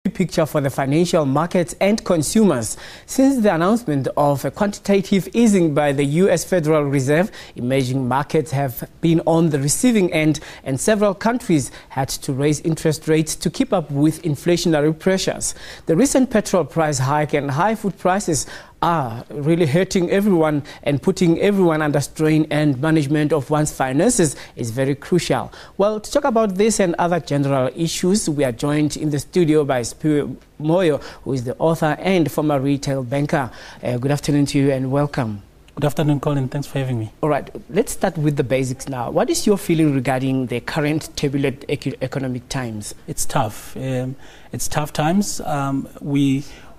picture for the financial markets and consumers. Since the announcement of a quantitative easing by the U.S. Federal Reserve, emerging markets have been on the receiving end, and several countries had to raise interest rates to keep up with inflationary pressures. The recent petrol price hike and high food prices are really hurting everyone and putting everyone under strain, and management of one's finances is very crucial. Well, to talk about this and other general issues, we are joined in the studio by Siphiwe Moyo, who is the author and former retail banker. Good afternoon to you and welcome. Good afternoon, Colin. Thanks for having me. All right, let's start with the basics now. What is your feeling regarding the current turbulent economic times? It's tough. It's tough times.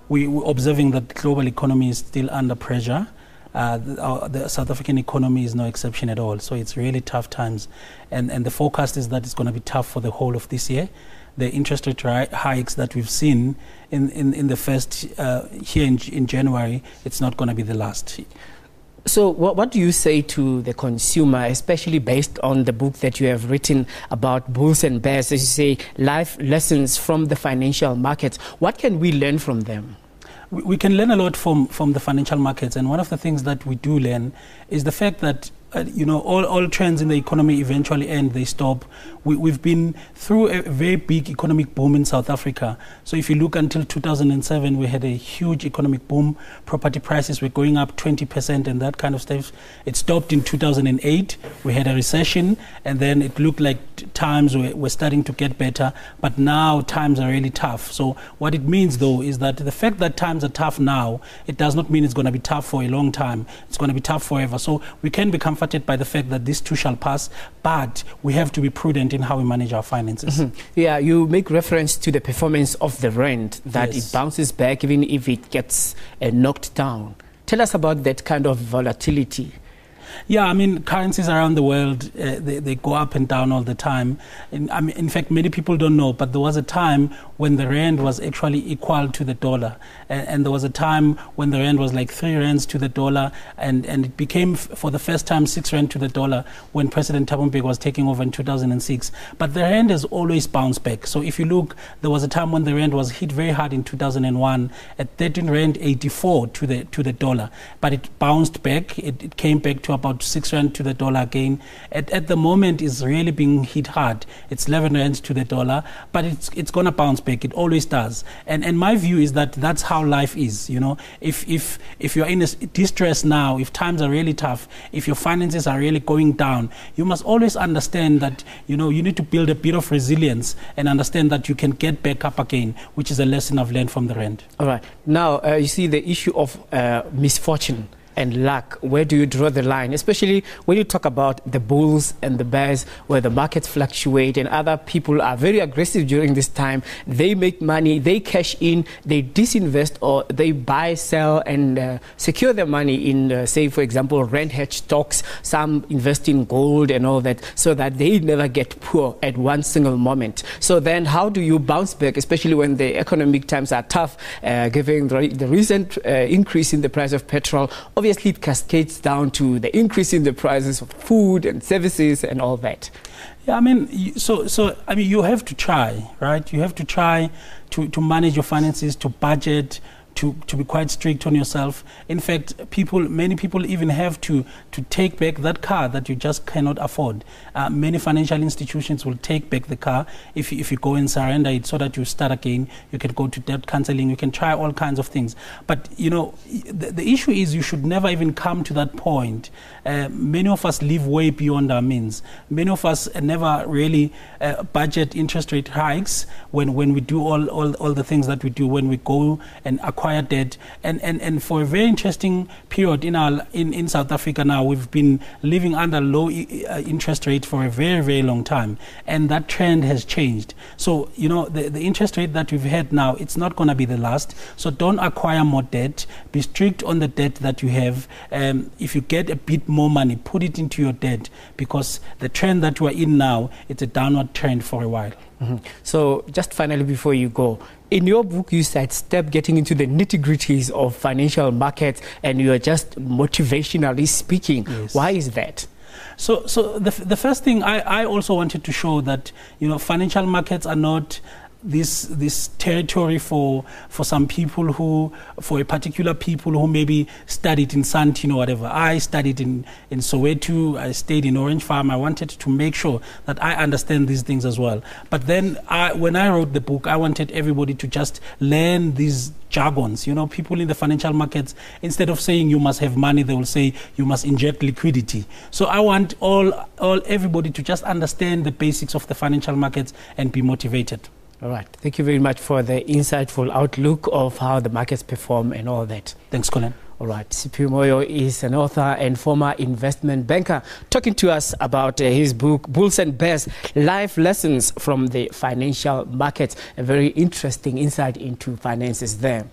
We're observing that the global economy is still under pressure. The South African economy is no exception at all. So it's really tough times. And the forecast is that it's going to be tough for the whole of this year. The interest rate hikes that we've seen in the first here in January, it's not going to be the last. So what do you say to the consumer, especially based on the book that you have written about bulls and bears, as you say, life lessons from the financial markets? What can we learn from them? We can learn a lot from the financial markets, and one of the things that we do learn is the fact that all trends in the economy eventually end, they stop. We've been through a very big economic boom in South Africa. So if you look until 2007, we had a huge economic boom. Property prices were going up 20% and that kind of stuff. It stopped in 2008. We had a recession, and then it looked like times were starting to get better. But now times are really tough. So what it means, though, is that the fact that times are tough now, it does not mean it's going to be tough for a long time. It's going to be tough forever. So we can be comforted by the fact that this too shall pass, but we have to be prudent in how we manage our finances. Mm-hmm. Yeah, you make reference to the performance of the rand, that yes, it bounces back even if it gets knocked down. Tell us about that kind of volatility. Yeah, I mean, currencies around the world, they go up and down all the time. And, in fact, many people don't know, but there was a time when the rand was actually equal to the dollar. And there was a time when the rand was like 3 rands to the dollar, and it became, for the first time, 6 rand to the dollar when President Thabo Mbeki was taking over in 2006. But the rand has always bounced back. So if you look, there was a time when the rand was hit very hard in 2001 at 13 rand 84 to the dollar. But it bounced back. It came back to about 6 rand to the dollar again. At the moment, is really being hit hard. It's 11 rands to the dollar, but it's going to bounce back. It always does. And my view is that that's how life is. You know, if you're in a distress now, if times are really tough, if your finances are really going down, you must always understand that you need to build a bit of resilience and understand that you can get back up again, which is a lesson I've learned from the rand. All right. Now you see the issue of misfortune and luck. Where do you draw the line, especially when you talk about the bulls and the bears, where the markets fluctuate and other people are very aggressive during this time? They make money, they cash in, they disinvest, or they buy, sell and secure their money in, say, for example, rand hedge stocks. Some invest in gold and all that, so that they never get poor at one single moment. So then how do you bounce back, especially when the economic times are tough, given the recent increase in the price of petrol? Obviously, it cascades down to the increase in the prices of food and services and all that. Yeah, I mean, so I mean, you have to try, right? You have to try to manage your finances, to budget, to be quite strict on yourself. In fact, many people even have to take back that car that you just cannot afford. Many financial institutions will take back the car if you go and surrender it, so that you start again. You can go to debt counseling. You can try all kinds of things. But the issue is you should never even come to that point. Many of us live way beyond our means. Many of us never really budget interest rate hikes when we do all the things that we do, when we go and acquire debt, and for a very interesting period in South Africa now, we've been living under low interest rates for a very, very long time, and that trend has changed. So the interest rate that we've had now, it's not going to be the last. So don't acquire more debt. Be strict on the debt that you have. If you get a bit more money, put it into your debt, because the trend that you are in now, it's a downward trend for a while. Mm-hmm. So just finally, before you go, in your book you sidestep getting into the nitty-gritties of financial markets, and you are just motivationally speaking. Yes. Why is that? So the first thing, I also wanted to show that financial markets are not this territory for some people for a particular people who maybe studied in Sandton or whatever. I studied in Soweto, I stayed in Orange Farm. I wanted to make sure that I understand these things as well. But then when I wrote the book, I wanted everybody to just learn these jargons. People in the financial markets, instead of saying you must have money, they will say you must inject liquidity. So I want everybody to just understand the basics of the financial markets and be motivated. All right. Thank you very much for the insightful outlook of how the markets perform and all that. Thanks, Colin. All right. Siphiwe Moyo is an author and former investment banker talking to us about his book, Bulls and Bears, Life Lessons from the Financial Markets. A very interesting insight into finances there.